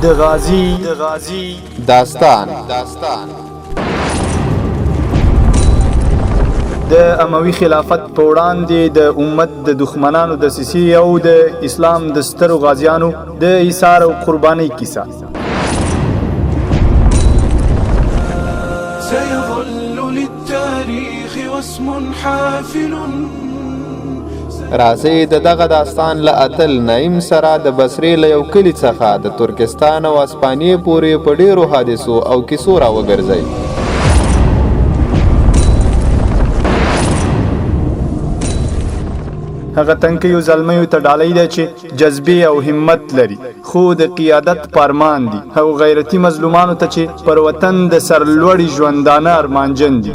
د غازی داستان د اموي خلافت په وړاندې د امت د دښمنانو د دسیسې او د اسلام د سترو غازیانو د ایثار او قربانۍ کیسه. سيظل للتاريخ واسم حافل. راځئ د دغه داستان له اتل نعیم سره د بصرې له یو کلي څخه د ترکستان او اسپانیې پورې په ډیرو حادثو او کیسو راوګرځئ. هغه تنکیو زلمیو ته ډالۍ ده چې جذبې او همت لري خو د قیادت پارمان دي. هغو غیرتي مظلومانو ته چې پر وطن د سرلوړي ژوندانه ارمانجن دي.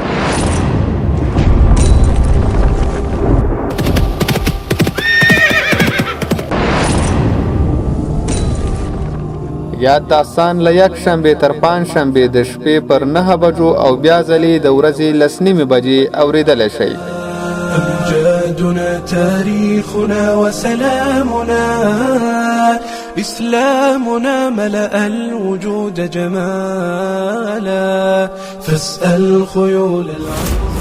یاد داستان له یک شنبې تر پنج شنبې د شپې پر 9 بجو او بیا ځلې د ورځې 9:30 بجې اورېدلی شئ. أمجادنا تاريخنا وسلامنا إسلامنا ملأ الوجود جمالا فاسأل خيول العز.